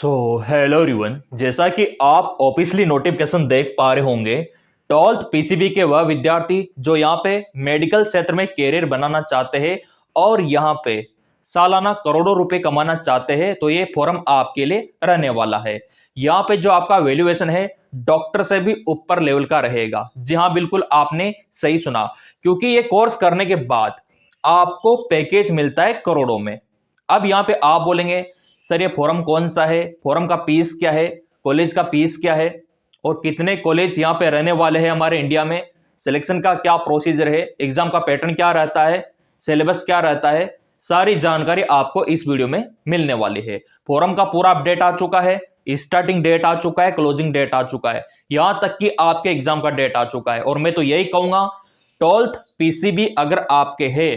Hello everyone, जैसा कि आप ऑफिशियली नोटिफिकेशन देख पा रहे होंगे। 12th पीसीबी के वह विद्यार्थी जो यहाँ पे मेडिकल क्षेत्र में कैरियर बनाना चाहते हैं और यहाँ पे सालाना करोड़ों रुपए कमाना चाहते हैं, तो ये फॉर्म आपके लिए रहने वाला है। यहाँ पे जो आपका वैल्यूएशन है डॉक्टर से भी ऊपर लेवल का रहेगा। जी हाँ, बिल्कुल आपने सही सुना, क्योंकि ये कोर्स करने के बाद आपको पैकेज मिलता है करोड़ों में। अब यहाँ पे आप बोलेंगे सर ये फॉर्म कौन सा है, फॉर्म का फीस क्या है, कॉलेज का फीस क्या है और कितने कॉलेज यहाँ पे रहने वाले हैं हमारे इंडिया में, सिलेक्शन का क्या प्रोसीजर है, एग्जाम का पैटर्न क्या रहता है, सिलेबस क्या रहता है, सारी जानकारी आपको इस वीडियो में मिलने वाली है। फॉर्म का पूरा अपडेट आ चुका है, स्टार्टिंग डेट आ चुका है, क्लोजिंग डेट आ चुका है, यहां तक कि आपके एग्जाम का डेट आ चुका है। और मैं तो यही कहूंगा 12th पीसीबी अगर आपके है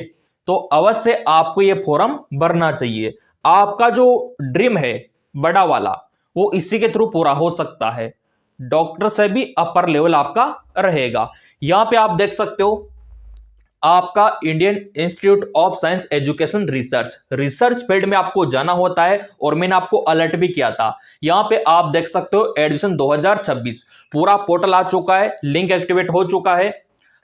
तो अवश्य आपको ये फॉर्म भरना चाहिए। आपका जो ड्रीम है बड़ा वाला वो इसी के थ्रू पूरा हो सकता है। डॉक्टर से भी अपर लेवल आपका रहेगा। यहां पे आप देख सकते हो आपका Indian institute of science education research field में आपको जाना होता है और मैंने आपको अलर्ट भी किया था। यहां पे आप देख सकते हो एडमिशन 2026 पूरा पोर्टल आ चुका है, लिंक एक्टिवेट हो चुका है,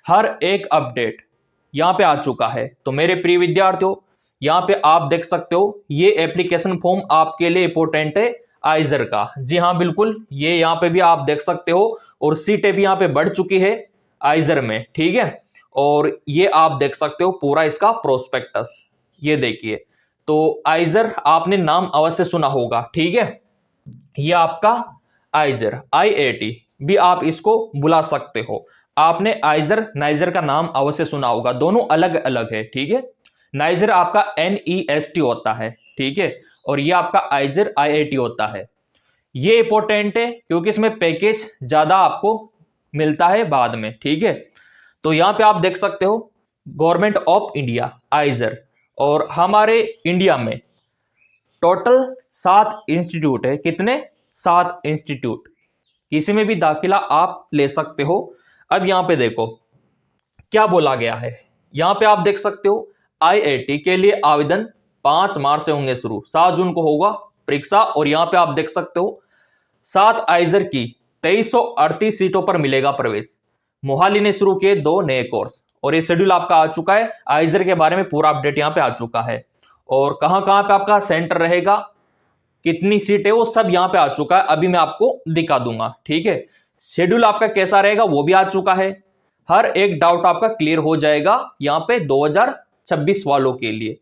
हर एक अपडेट यहां पे आ चुका है। तो मेरे प्रिय विद्यार्थियों, यहाँ पे आप देख सकते हो ये एप्लीकेशन फॉर्म आपके लिए इंपोर्टेंट है आइजर का। जी हाँ बिल्कुल, ये यहाँ पे भी आप देख सकते हो और सीटें भी यहाँ पे बढ़ चुकी है आइजर में, ठीक है। और ये आप देख सकते हो पूरा इसका प्रोस्पेक्टस, ये देखिए। तो आइजर आपने नाम अवश्य सुना होगा, ठीक है। ये आपका आइजर IIT भी आप इसको बुला सकते हो। आपने आइजर नाइजर का नाम अवश्य सुना होगा, दोनों अलग अलग है, ठीक है। नाइजर आपका NEST होता है, ठीक है, और ये आपका आइजर IIT होता है। ये इंपॉर्टेंट है क्योंकि इसमें पैकेज ज्यादा आपको मिलता है बाद में, ठीक है। तो यहां पे आप देख सकते हो गवर्नमेंट ऑफ इंडिया आइजर, और हमारे इंडिया में टोटल 7 इंस्टीट्यूट है। कितने? 7 इंस्टीट्यूट, किसी में भी दाखिला आप ले सकते हो। अब यहां पे देखो क्या बोला गया है। यहां पे आप देख सकते हो IIT के लिए आवेदन 5 मार्च से होंगे शुरू, 7 जून को होगा परीक्षा। और यहां पे आप देख सकते हो 7 आइजर की 2338 सीटों पर मिलेगा प्रवेश। मोहाली ने शुरू किए 2 नए कोर्स और ये शेड्यूल आपका आ चुका है। आइजर के बारे में पूरा अपडेट यहां पे आ चुका है और कहां कहां पे आपका सेंटर रहेगा, कितनी सीट है, वो सब यहां पे आ चुका है। अभी मैं आपको दिखा दूंगा, ठीक है। शेड्यूल आपका कैसा रहेगा वो भी आ चुका है। हर एक डाउट आपका क्लियर हो जाएगा यहां पे 2026 वालों के लिए।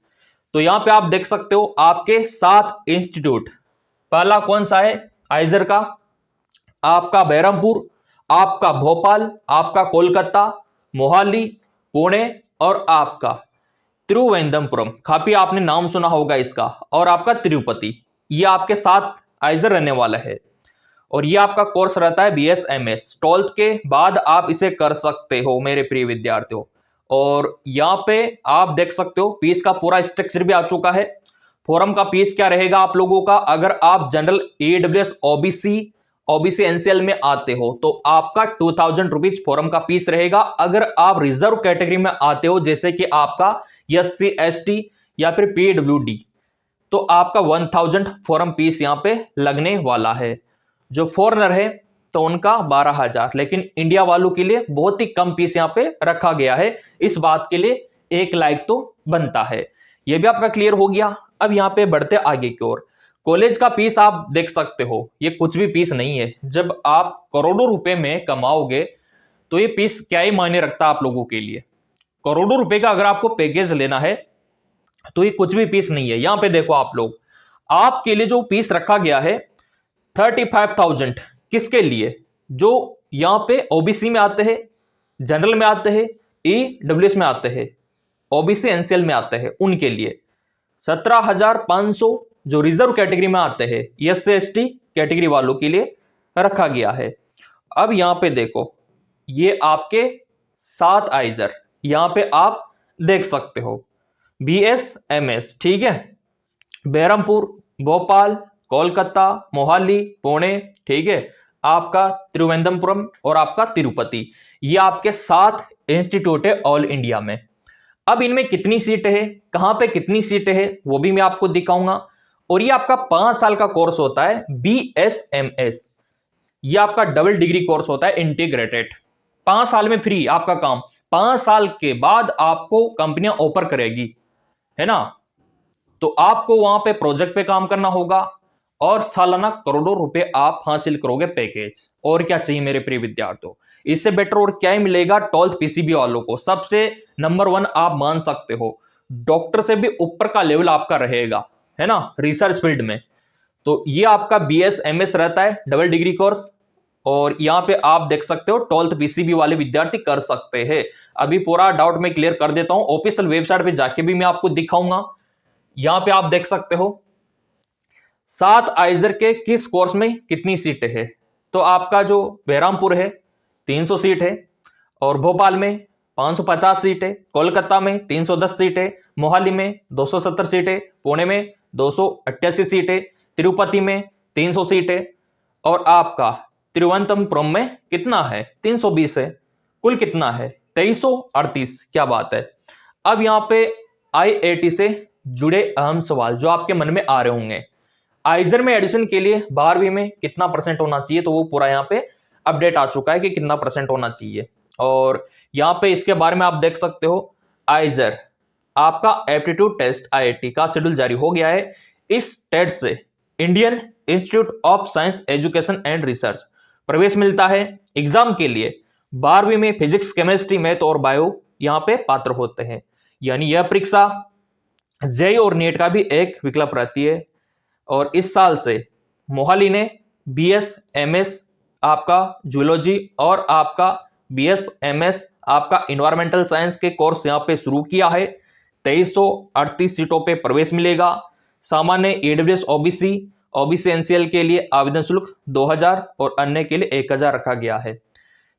तो यहां पे आप देख सकते हो आपके 7 इंस्टीट्यूट। पहला कौन सा है आइजर का? आपका बहरमपुर, आपका भोपाल, आपका कोलकाता, मोहाली, पुणे और आपका तिरुवनंतपुरम। काफी आपने नाम सुना होगा इसका, और आपका तिरुपति। ये आपके 7 आइजर रहने वाला है। और ये आपका कोर्स रहता है BSMS। 12th के बाद आप इसे कर सकते हो मेरे प्रिय विद्यार्थियों। और यहाँ पे आप देख सकते हो फीस का पूरा स्ट्रक्चर भी आ चुका है। फॉर्म का फीस क्या रहेगा आप लोगों का? अगर आप जनरल EWS OBC NCL में आते हो तो आपका 2000 रुपीज फॉर्म का फीस रहेगा। अगर आप रिजर्व कैटेगरी में आते हो जैसे कि आपका SC ST या फिर PWD, तो आपका 1000 फॉर्म फीस यहाँ पे लगने वाला है। जो फॉरेनर है तो उनका 12,000, लेकिन इंडिया वालों के लिए बहुत ही कम फीस यहाँ पे रखा गया है। इस बात के लिए एक लाइक तो बनता है। ये भी आपका क्लियर हो गया। अब यहाँ पे बढ़ते आगे की ओर। कॉलेज का फीस आप देख सकते हो, ये कुछ भी फीस नहीं है। जब आप करोड़ों रुपए में कमाओगे तो ये फीस क्या ही मायने रखता है आप लोगों के लिए। करोड़ों रुपए का अगर आपको पैकेज लेना है तो ये कुछ भी फीस नहीं है। यहां पे देखो आप लोग, आपके लिए जो फीस रखा गया है 35,000, किसके लिए? जो यहां पे OBC में आते हैं, जनरल में आते हैं, EWS में आते हैं, OBC NCL में आते हैं, उनके लिए 17,500 जो रिजर्व कैटेगरी में आते हैं, SC ST कैटेगरी वालों के लिए रखा गया है। अब यहां पे देखो ये आपके 7 आइजर यहां पे आप देख सकते हो BSMS, ठीक है। बहरमपुर, भोपाल, कोलकाता, मोहाली, पुणे, ठीक है, आपका तिरुवनंतपुरम और आपका तिरुपति। ये आपके 7 इंस्टीट्यूट है ऑल इंडिया में। अब इनमें कितनी सीटें हैं, कहां पे कितनी सीटें हैं, वो भी मैं आपको दिखाऊंगा। और ये आपका 5 साल का कोर्स होता है BSMS। ये आपका डबल डिग्री कोर्स होता है इंटीग्रेटेड। 5 साल में फ्री आपका काम, 5 साल के बाद आपको कंपनियां ऑफर करेगी, है ना। तो आपको वहां पे प्रोजेक्ट पे काम करना होगा और सालाना करोड़ों रुपए आप हासिल करोगे पैकेज। और क्या चाहिए मेरे प्रिय विद्यार्थियों, इससे बेटर और क्या ही मिलेगा 12th पीसीबी वालों को। सबसे नंबर 1 आप मान सकते हो, डॉक्टर से भी ऊपर का लेवल आपका रहेगा, है ना, रिसर्च फील्ड में। तो ये आपका BSMS रहता है डबल डिग्री कोर्स, और यहां पे आप देख सकते हो 12th पीसीबी वाले विद्यार्थी कर सकते हैं। अभी पूरा डाउट मैं क्लियर कर देता हूं, ऑफिशियल वेबसाइट पे जाके भी मैं आपको दिखाऊंगा। यहां पे आप देख सकते हो 7 आइजर के किस कोर्स में कितनी सीटें है। तो आपका जो बहरामपुर है 300 सीट है, और भोपाल में 550 सीट है, कोलकाता में 310 सीट है, मोहाली में 270 सीट है, पुणे में 288 सीट है, तिरुपति में 300 सीट है, और आपका तिरुवनंतपुरम में कितना है 320 है। कुल कितना है 2338। क्या बात है। अब यहां पे IIT से जुड़े अहम सवाल जो आपके मन में आ रहे होंगे, आइजर में एडिशन के लिए 12वीं में कितना परसेंट होना चाहिए, तो वो पूरा यहाँ पे अपडेट आ चुका है कि कितना परसेंट होना चाहिए। और यहाँ पे इसके बारे में आप देख सकते हो, आइजर आपका एप्टीट्यूड टेस्ट IIT का शेड्यूल जारी हो गया है। इस टेस्ट से Indian institute of science education and research प्रवेश मिलता है। एग्जाम के लिए 12वीं में फिजिक्स, केमिस्ट्री, मैथ और बायो यहाँ पे पात्र होते हैं। यानी यह परीक्षा जेईई और नीट का भी एक विकल्प रहती है। और इस साल से मोहाली ने BSMS आपका जूलॉजी और आपका BSMS आपका इन्वायरमेंटल साइंस के कोर्स यहाँ पे शुरू किया है। 2338 सीटों पे प्रवेश मिलेगा। सामान्य EWS OBC NCL के लिए आवेदन शुल्क 2000 और अन्य के लिए 1000 रखा गया है।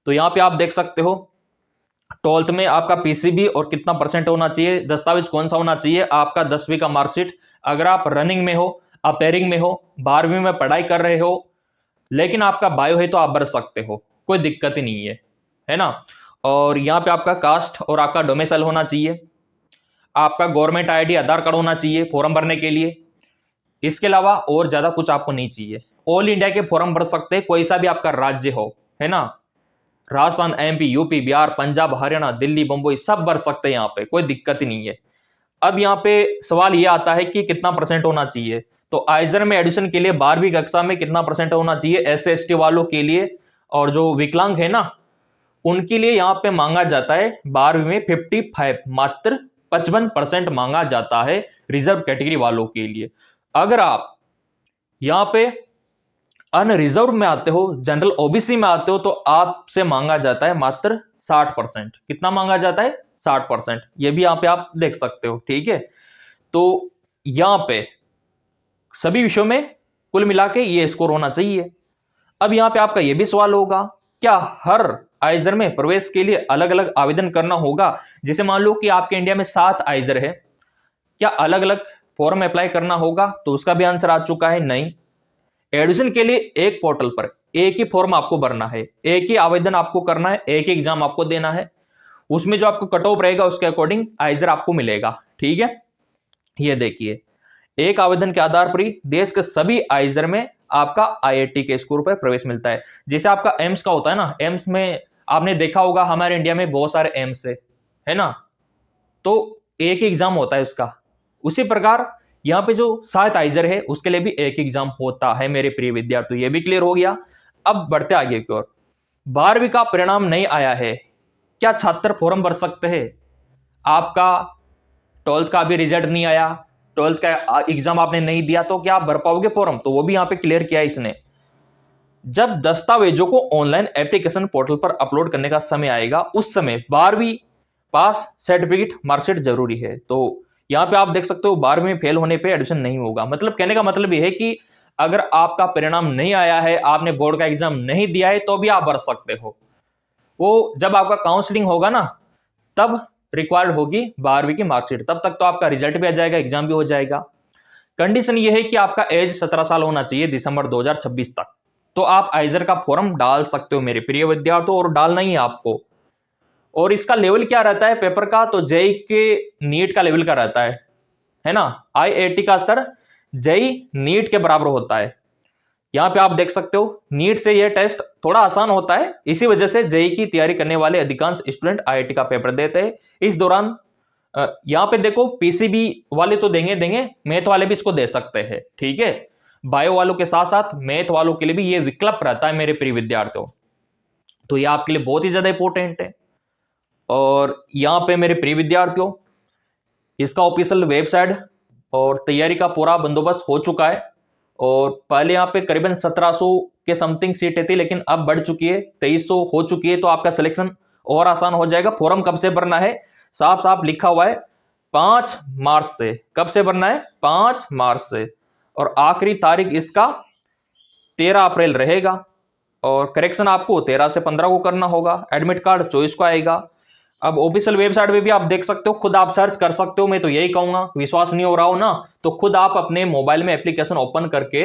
तो यहाँ पे आप देख सकते हो 12th में आपका PCB और कितना परसेंट होना चाहिए, दस्तावेज कौन सा होना चाहिए, आपका 10वीं का मार्कशीट। अगर आप रनिंग में हो, अपेयरिंग में हो, 12वीं में पढ़ाई कर रहे हो, लेकिन आपका बायो है तो आप भर सकते हो, कोई दिक्कत ही नहीं है ना। और यहाँ पे आपका कास्ट और आपका डोमिसाइल होना चाहिए, आपका गवर्नमेंट ID आधार कार्ड होना चाहिए फॉर्म भरने के लिए। इसके अलावा और ज्यादा कुछ आपको नहीं चाहिए। ऑल इंडिया के फॉर्म भर सकते हैं, कोई सा भी आपका राज्य हो, है ना, राजस्थान, MP, UP, बिहार, पंजाब, हरियाणा, दिल्ली, बंबई सब भर सकते हैं, यहाँ पे कोई दिक्कत ही नहीं है। अब यहाँ पे सवाल ये आता है कि कितना परसेंट होना चाहिए। तो आइजर में एडिशन के लिए 12वीं कक्षा में कितना परसेंट होना चाहिए SC/ST वालों के लिए, और जो विकलांग है ना उनके लिए यहाँ पे मांगा जाता है 12वीं में 55, मात्र 55% मांगा जाता है रिजर्व कैटेगरी वालों के लिए। अगर आप यहाँ पे अनरिजर्व में आते हो, जनरल OBC में आते हो, तो आपसे मांगा जाता है मात्र 60%। कितना मांगा जाता है 60%। ये भी यहाँ पे आप देख सकते हो, ठीक है। तो यहाँ पे सभी विषयों में कुल मिला के ये स्कोर होना चाहिए। अब यहाँ पे आपका ये भी सवाल होगा, क्या हर आइजर में प्रवेश के लिए अलग अलग आवेदन करना होगा। जैसे मान लो कि आपके इंडिया में 7 आइजर है, क्या अलग अलग फॉर्म अप्लाई करना होगा, तो उसका भी आंसर आ चुका है नहीं। एडमिशन के लिए एक पोर्टल पर एक ही फॉर्म आपको भरना है, एक ही आवेदन आपको करना है, एक ही एग्जाम आपको देना है। उसमें जो आपको कट ऑफ रहेगा उसके अकॉर्डिंग आइजर आपको मिलेगा, ठीक है। ये देखिए, एक आवेदन के आधार पर ही देश के सभी आइजर में आपका IIT के स्कोर पर प्रवेश मिलता है। जैसे आपका एम्स का होता है ना, एम्स में आपने देखा होगा हमारे इंडिया में बहुत सारे एम्स है ना, तो एक ही एग्जाम होता है उसका। उसी प्रकार यहाँ पे जो 7 आइजर है उसके लिए भी एक एग्जाम होता है मेरे प्रिय विद्यार्थी। ये भी क्लियर हो गया। अब बढ़ते आगे की ओर। 12वीं का परिणाम नहीं आया है, क्या छात्र फॉर्म भर सकते हैं। आपका 12th का भी रिजल्ट नहीं आया, 12th का एग्जाम आपने नहीं दिया, तो क्या आप भर पाओगे फॉर्म, तो वो भी यहाँ पे क्लियर किया इसने। जब दस्तावेजों को ऑनलाइन एप्लीकेशन पोर्टल पर अपलोड करने का समय आएगा, उस समय 12वीं पास सर्टिफिकेट मार्कशीट जरूरी है। तो यहाँ पे आप देख सकते हो 12वीं में फेल होने पे एडमिशन नहीं होगा। मतलब कहने का मतलब ये है कि अगर आपका परिणाम नहीं आया है, आपने बोर्ड का एग्जाम नहीं दिया है, तो भी आप भर सकते हो। वो जब आपका काउंसलिंग होगा ना, तब रिक्वायर्ड होगी 12वीं की मार्कशीट, तब तक तो आपका रिजल्ट भी आ जाएगा, एग्जाम भी हो जाएगा। कंडीशन ये है कि आपका एज 17 साल होना चाहिए दिसंबर 2026 तक, तो आप आइजर का फॉर्म डाल सकते हो मेरे प्रिय विद्यार्थियों, और डालना ही है आपको। और इसका लेवल क्या रहता है पेपर का, तो जेईई के नीट का लेवल का रहता है ना। IIT का स्तर जेई नीट के बराबर होता है। यहाँ पे आप देख सकते हो नीट से यह टेस्ट थोड़ा आसान होता है, इसी वजह से जेई की तैयारी करने वाले अधिकांश स्टूडेंट आईआईटी का पेपर देते हैं। इस दौरान यहाँ पे देखो पीसीबी वाले तो देंगे, मैथ वाले भी इसको दे सकते हैं, ठीक है। बायो वालों के साथ साथ मैथ वालों के लिए भी ये विकल्प रहता है मेरे प्रिय विद्यार्थियों, तो ये आपके लिए बहुत ही ज्यादा इंपॉर्टेंट है। और यहाँ पे मेरे प्रिय विद्यार्थियों, इसका ऑफिशियल वेबसाइट और तैयारी का पूरा बंदोबस्त हो चुका है। और पहले यहाँ पे करीबन 1700 के समथिंग सीटें थी, लेकिन अब बढ़ चुकी है, 2300 हो चुकी है। तो आपका सिलेक्शन और आसान हो जाएगा। फॉर्म कब से भरना है, साफ साफ लिखा हुआ है 5 मार्च से। कब से भरना है, 5 मार्च से। और आखिरी तारीख इसका 13 अप्रैल रहेगा। और करेक्शन आपको 13 से 15 को करना होगा। एडमिट कार्ड 24 को आएगा। अब ऑफिशियल वेबसाइट पे भी आप देख सकते हो, खुद आप सर्च कर सकते हो। मैं तो यही कहूंगा, विश्वास नहीं हो रहा हो ना, तो खुद आप अपने मोबाइल में एप्लीकेशन ओपन करके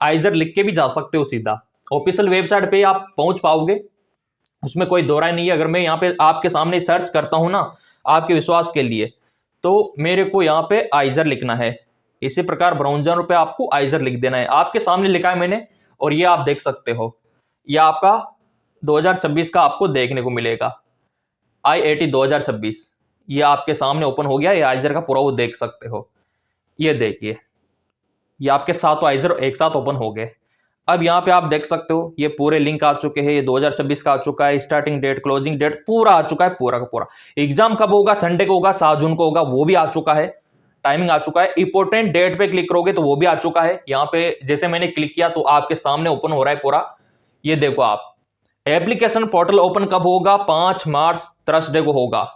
आइजर लिख के भी जा सकते हो। सीधा ऑफिशियल वेबसाइट पे आप पहुंच पाओगे, उसमें कोई दो राय नहीं है। अगर मैं यहाँ पे आपके सामने सर्च करता हूं ना आपके विश्वास के लिए, तो मेरे को यहाँ पे आइजर लिखना है। इसी प्रकार ब्राउज़र पे आपको आइजर लिख देना है। आपके सामने लिखा है मैंने, और ये आप देख सकते हो, ये आपका 2026 का आपको देखने को मिलेगा, IIT 2026। ये आपके सामने ओपन हो गया। ये आइजर का पूरा वो देख सकते हो। ये देखिए, ये आपके सातों आइजर एक साथ ओपन हो गए। अब यहाँ पे आप देख सकते हो ये पूरे लिंक आ चुके हैं। ये 2026 का आ चुका है, स्टार्टिंग डेट, क्लोजिंग डेट पूरा आ चुका है, पूरा का पूरा। एग्जाम कब होगा, संडे को होगा, 7 जून को होगा, वो भी आ चुका है। टाइमिंग आ चुका है। इंपॉर्टेंट डेट पे क्लिक करोगे तो वो भी आ चुका है। यहाँ पे जैसे मैंने क्लिक किया तो आपके सामने ओपन हो रहा है पूरा। ये देखो आप, एप्लीकेशन पोर्टल ओपन कब होगा, 5 मार्च थर्सडे को होगा।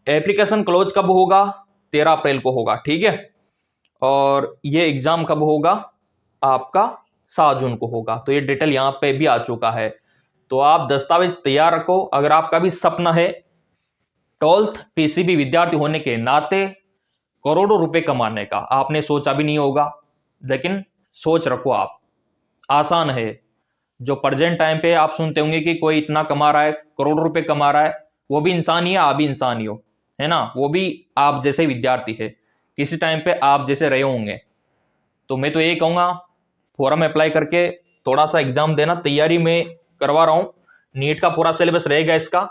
एप्लीकेशन क्लोज कब होगा, 13 अप्रैल को होगा, ठीक है। और ये एग्जाम कब होगा आपका, 7 जून को होगा। तो ये डिटेल यहाँ पे भी आ चुका है। तो आप दस्तावेज तैयार रखो। अगर आपका भी सपना है 12th पीसीबी विद्यार्थी होने के नाते करोड़ों रुपए कमाने का, आपने सोचा भी नहीं होगा, लेकिन सोच रखो आप, आसान है। जो प्रेजेंट टाइम पे आप सुनते होंगे कि कोई इतना कमा रहा है, करोड़ों रुपए कमा रहा है, वो भी इंसान ही है, आप भी इंसान ही हो, है ना। वो भी आप जैसे विद्यार्थी है, किसी टाइम पे आप जैसे रहे होंगे। तो मैं तो यही कहूँगा, फॉर्म अप्लाई करके थोड़ा सा एग्जाम देना। तैयारी में करवा रहा हूँ, नीट का पूरा सिलेबस रहेगा इसका।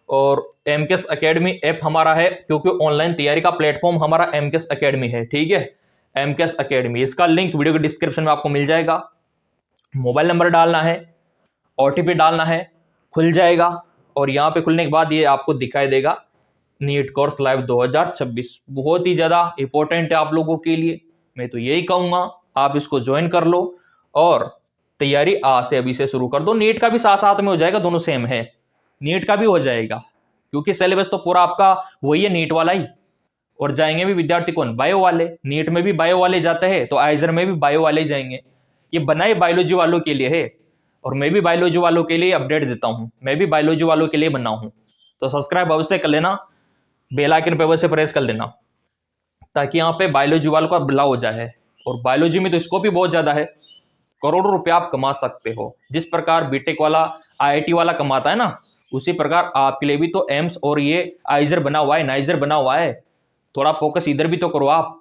और एमकेएस एकेडमी ऐप हमारा है, क्योंकि ऑनलाइन तैयारी का प्लेटफॉर्म हमारा एमकेएस एकेडमी है, ठीक है। एमकेएस एकेडमी, इसका लिंक वीडियो के डिस्क्रिप्शन में आपको मिल जाएगा। मोबाइल नंबर डालना है, ओटीपी डालना है, खुल जाएगा। और यहाँ पे खुलने के बाद ये आपको दिखाई देगा नीट कोर्स लाइव 2026। बहुत ही ज़्यादा इंपॉर्टेंट है आप लोगों के लिए। मैं तो यही कहूँगा आप इसको ज्वाइन कर लो और तैयारी आज से अभी से शुरू कर दो। नीट का भी साथ साथ में हो जाएगा, दोनों सेम है, नीट का भी हो जाएगा, क्योंकि सिलेबस तो पूरा आपका वही है, नीट वाला ही। और जाएंगे भी विद्यार्थी कौन, बायो वाले। नीट में भी बायो वाले जाते हैं, तो आइजर में भी बायो वाले ही जाएंगे। ये बनाए बायोलॉजी वालों के लिए है, और मैं भी बायोलॉजी वालों के लिए अपडेट देता हूँ। मैं भी बायोलॉजी वालों के लिए बना हूँ। तो सब्सक्राइब अवश्य कर लेना, बेल आइकन पे अवश्य प्रेस कर लेना, ताकि यहाँ पे बायोलॉजी वालों का भला हो जाए। और बायोलॉजी में तो स्कोप भी बहुत ज्यादा है, करोड़ों रुपए आप कमा सकते हो। जिस प्रकार बीटेक वाला आईआईटी वाला कमाता है ना, उसी प्रकार आपके लिए भी तो एम्स और ये आइजर बना हुआ है, नाइजर बना हुआ है। थोड़ा फोकस इधर भी तो करो आप,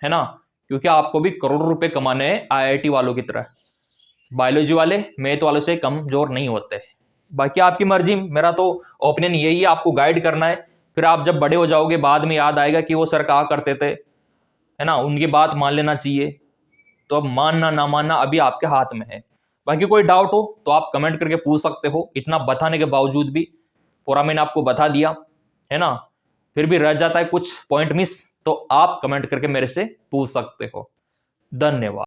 है ना, क्योंकि आपको भी करोड़ों रुपए कमाने हैं आईआईटी वालों की तरह। बायोलॉजी वाले मैथ वालों से कमजोर नहीं होते। बाकी आपकी मर्जी, मेरा तो ओपिनियन यही है, आपको गाइड करना है। फिर आप जब बड़े हो जाओगे बाद में याद आएगा कि वो सर कहा करते थे, है ना, उनकी बात मान लेना चाहिए। तो अब मानना ना मानना अभी आपके हाथ में है। बाकी कोई डाउट हो तो आप कमेंट करके पूछ सकते हो। इतना बताने के बावजूद भी पूरा मैंने आपको बता दिया, है ना, फिर भी रह जाता है कुछ पॉइंट मिस, तो आप कमेंट करके मेरे से पूछ सकते हो। धन्यवाद।